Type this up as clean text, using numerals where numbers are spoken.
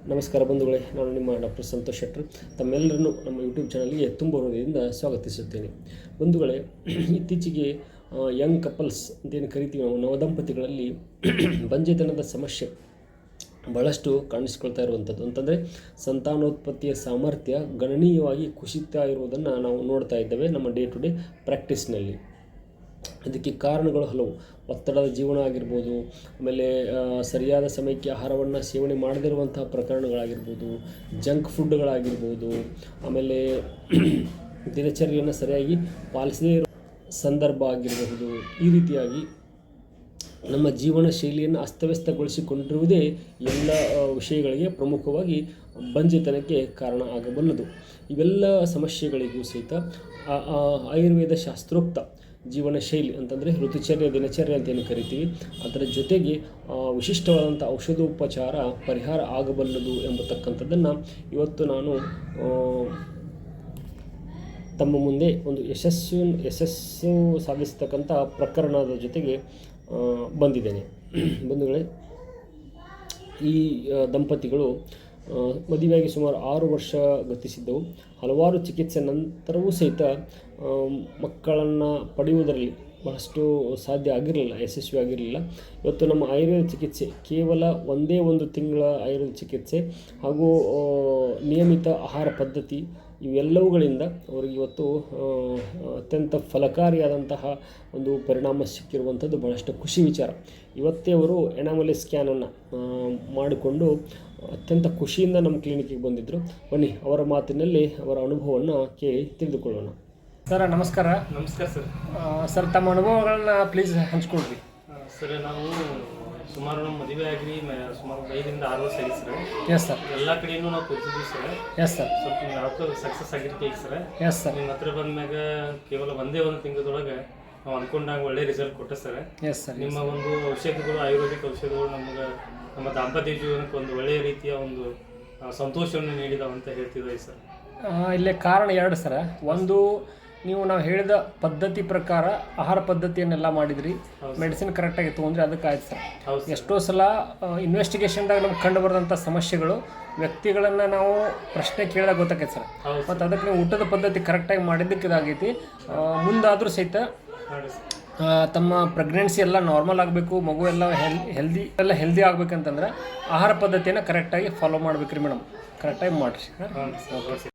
ನಮಸ್ಕಾರ ಬಂಧುಗಳೇ, ನಾನು ನಿಮ್ಮ ಡಾಕ್ಟರ್ ಸಂತೋಷ್ ಶೆಟ್ಟರ್ ತಮ್ಮೆಲ್ಲರನ್ನು ನಮ್ಮ ಯೂಟ್ಯೂಬ್ ಚಾನಲ್ಗೆ ತುಂಬ ಹೃದಯದಿಂದ ಸ್ವಾಗತಿಸುತ್ತೇನೆ. ಬಂಧುಗಳೇ, ಇತ್ತೀಚೆಗೆ ಯಂಗ್ ಕಪಲ್ಸ್ ಅಂತೇನು ಕರಿತೀವಿ ನಾವು, ನವದಂಪತಿಗಳಲ್ಲಿ ಬಂಜೆತನದ ಸಮಸ್ಯೆ ಭಾಳಷ್ಟು ಕಾಣಿಸ್ಕೊಳ್ತಾ ಇರುವಂಥದ್ದು. ಅಂತಂದರೆ ಸಂತಾನೋತ್ಪತ್ತಿಯ ಸಾಮರ್ಥ್ಯ ಗಣನೀಯವಾಗಿ ಕುಸಿತ ಇರುವುದನ್ನು ನಾವು ನೋಡ್ತಾ ಇದ್ದೇವೆ ನಮ್ಮ ಡೇ ಟು ಡೇ ಪ್ರಾಕ್ಟೀಸ್ನಲ್ಲಿ. ಇದಕ್ಕೆ ಕಾರಣಗಳು ಹಲವು. ಒತ್ತಡದ ಜೀವನ ಆಗಿರ್ಬೋದು, ಆಮೇಲೆ ಸರಿಯಾದ ಸಮಯಕ್ಕೆ ಆಹಾರವನ್ನು ಸೇವನೆ ಮಾಡದಿರುವಂತಹ ಪ್ರಕರಣಗಳಾಗಿರ್ಬೋದು, ಜಂಕ್ ಫುಡ್ಗಳಾಗಿರ್ಬೋದು, ಆಮೇಲೆ ದಿನಚರಿಯನ್ನು ಸರಿಯಾಗಿ ಪಾಲಿಸದೇ ಇರೋ ಸಂದರ್ಭ ಆಗಿರಬಹುದು. ಈ ರೀತಿಯಾಗಿ ನಮ್ಮ ಜೀವನ ಶೈಲಿಯನ್ನು ಅಸ್ತವ್ಯಸ್ತಗೊಳಿಸಿಕೊಂಡಿರುವುದೇ ಎಲ್ಲ ವಿಷಯಗಳಿಗೆ ಪ್ರಮುಖವಾಗಿ ಬಂಜೆತನಕ್ಕೆ ಕಾರಣ ಆಗಬಲ್ಲದು. ಇವೆಲ್ಲ ಸಮಸ್ಯೆಗಳಿಗೂ ಸಹಿತ ಆಯುರ್ವೇದ ಶಾಸ್ತ್ರೋಕ್ತ ಜೀವನ ಶೈಲಿ ಅಂತಂದರೆ ಋತುಚರ್ಯ, ದಿನಚರ್ಯ ಅಂತೇನು ಕರಿತೀವಿ, ಅದರ ಜೊತೆಗೆ ವಿಶಿಷ್ಟವಾದಂಥ ಔಷಧೋಪಚಾರ ಪರಿಹಾರ ಆಗಬಲ್ಲದು ಎಂಬತಕ್ಕಂಥದ್ದನ್ನು ಇವತ್ತು ನಾನು ತಮ್ಮ ಮುಂದೆ ಒಂದು ಯಶಸ್ಸು ಸಾಧಿಸ್ತಕ್ಕಂಥ ಪ್ರಕರಣದ ಜೊತೆಗೆ ಬಂದಿದ್ದೇನೆ. ಬಂಧುಗಳೇ, ಈ ದಂಪತಿಗಳು ಮದುವೆಯಾಗಿ ಸುಮಾರು 6 ವರ್ಷ ಗತಿಸಿದ್ದವು. ಹಲವಾರು ಚಿಕಿತ್ಸೆ ನಂತರವೂ ಸಹಿತ ಮಕ್ಕಳನ್ನು ಪಡೆಯುವುದರಲ್ಲಿ ಬಹಳಷ್ಟು ಸಾಧ್ಯ ಆಗಿರಲಿಲ್ಲ, ಯಶಸ್ವಿ ಆಗಿರಲಿಲ್ಲ. ಇವತ್ತು ನಮ್ಮ ಆಯುರ್ವೇದ ಚಿಕಿತ್ಸೆ ಕೇವಲ ಒಂದೇ ಒಂದು ತಿಂಗಳ ಆಯುರ್ವೇದ ಚಿಕಿತ್ಸೆ ಹಾಗೂ ನಿಯಮಿತ ಆಹಾರ ಪದ್ಧತಿ ಇವೆಲ್ಲವುಗಳಿಂದ ಅವರಿಗೆ ಇವತ್ತು ಅತ್ಯಂತ ಫಲಕಾರಿಯಾದಂತಹ ಒಂದು ಪರಿಣಾಮ ಸಿಕ್ಕಿರುವಂಥದ್ದು ಬಹಳಷ್ಟು ಖುಷಿ ವಿಚಾರ. ಇವತ್ತೇ ಅವರು ಎನಾಮಲಿ ಸ್ಕ್ಯಾನನ್ನು ಮಾಡಿಕೊಂಡು ಅತ್ಯಂತ ಖುಷಿಯಿಂದ ನಮ್ಮ ಕ್ಲಿನಿಕ್ಕಿಗೆ ಬಂದಿದ್ದರು. ಬನ್ನಿ ಅವರ ಮಾತಿನಲ್ಲಿ ಅವರ ಅನುಭವವನ್ನು ಕೇಳಿ ತಿಳಿದುಕೊಳ್ಳೋಣ. ಸರ್ ನಮಸ್ಕಾರ. ನಮಸ್ಕಾರ ಸರ್. ಸರ್, ತಮ್ಮ ಅನುಭವಗಳನ್ನ ಪ್ಲೀಸ್ ಹಂಚ್ಕೊಳ್ರಿ. ಸರ್, ನಾವು ಸುಮಾರು ನಮ್ಮ ಮದುವೆ ಆಗಿ ಸುಮಾರು 5ರಿಂದ 6 ವರ್ಷ ಆಗಿದೆ ಸರ್. Yes sir. ಎಲ್ಲ ಕಡೆಯೂ ನಾವು ತೋರಿಸಿದ್ವಿ ಸರ್. Yes sir. ಸ್ವಲ್ಪ ಯಾವತ್ತೂ ಸಕ್ಸಸ್ ಆಗಿರ್ತೀವಿ ಸರ್. Yes sir. ನಿಮ್ಮ ಹತ್ರ ಬಂದಾಗ ಕೇವಲ ಒಂದೇ ಒಂದು ತಿಂಗಳದೊಳಗೆ ನಾವು ಅಂದ್ಕೊಂಡಾಗ ಒಳ್ಳೆ ರಿಸಲ್ಟ್ ಕೊಟ್ಟೆ ಸರ್. Yes sir. ನಿಮ್ಮ ಒಂದು ಔಷಧಿಗಳು, ಆಯುರ್ವೇದಿಕ್ ಔಷಧಿಗಳು ನಮಗೆ ನಮ್ಮ ದಾಂಪತ್ಯ ಜೀವನಕ್ಕೆ ಒಂದು ಒಳ್ಳೆಯ ರೀತಿಯ ಒಂದು ಸಂತೋಷವನ್ನು ನೀಡಿದಾವೆ ಅಂತ ಹೇಳ್ತಿದ್ದೆ ಸರ್. ಇಲ್ಲೇ ಕಾರಣ 2 ಸರ. ಒಂದು, ನಾವು ಹೇಳಿದ ಪದ್ಧತಿ ಪ್ರಕಾರ ಆಹಾರ ಪದ್ಧತಿಯನ್ನೆಲ್ಲ ಮಾಡಿದ್ರಿ, ಮೆಡಿಸಿನ್ ಕರೆಕ್ಟಾಗಿ ತೊಗೊಂಡ್ರೆ ಅದಕ್ಕೆ ಆಯ್ತು ಸರ್. ಎಷ್ಟೋ ಸಲ ಇನ್ವೆಸ್ಟಿಗೇಷನ್ದಾಗ ನಮ್ಗೆ ಕಂಡು ಬರೆದಂಥ ಸಮಸ್ಯೆಗಳು ವ್ಯಕ್ತಿಗಳನ್ನು ನಾವು ಪ್ರಶ್ನೆ ಕೇಳಿದಾಗ ಗೊತ್ತಾಗೈತೆ ಸರ್. ಮತ್ತು ಅದಕ್ಕೆ ನೀವು ಊಟದ ಪದ್ಧತಿ ಕರೆಕ್ಟಾಗಿ ಮಾಡಿದ್ದಕ್ಕೆ ಇದಾಗೈತಿ. ಮುಂದಾದರೂ ಸಹಿತ ತಮ್ಮ ಪ್ರೆಗ್ನೆನ್ಸಿ ಎಲ್ಲ ನಾರ್ಮಲ್ ಆಗಬೇಕು, ಮಗು ಎಲ್ಲ ಹೆಲ್ದಿ ಆಗ್ಬೇಕಂತಂದ್ರೆ ಆಹಾರ ಪದ್ಧತಿಯನ್ನು ಕರೆಕ್ಟಾಗಿ ಫಾಲೋ ಮಾಡ್ಬೇಕು ರೀ ಮೇಡಮ್. ಕರೆಕ್ಟಾಗಿ ಮಾಡಿರಿ.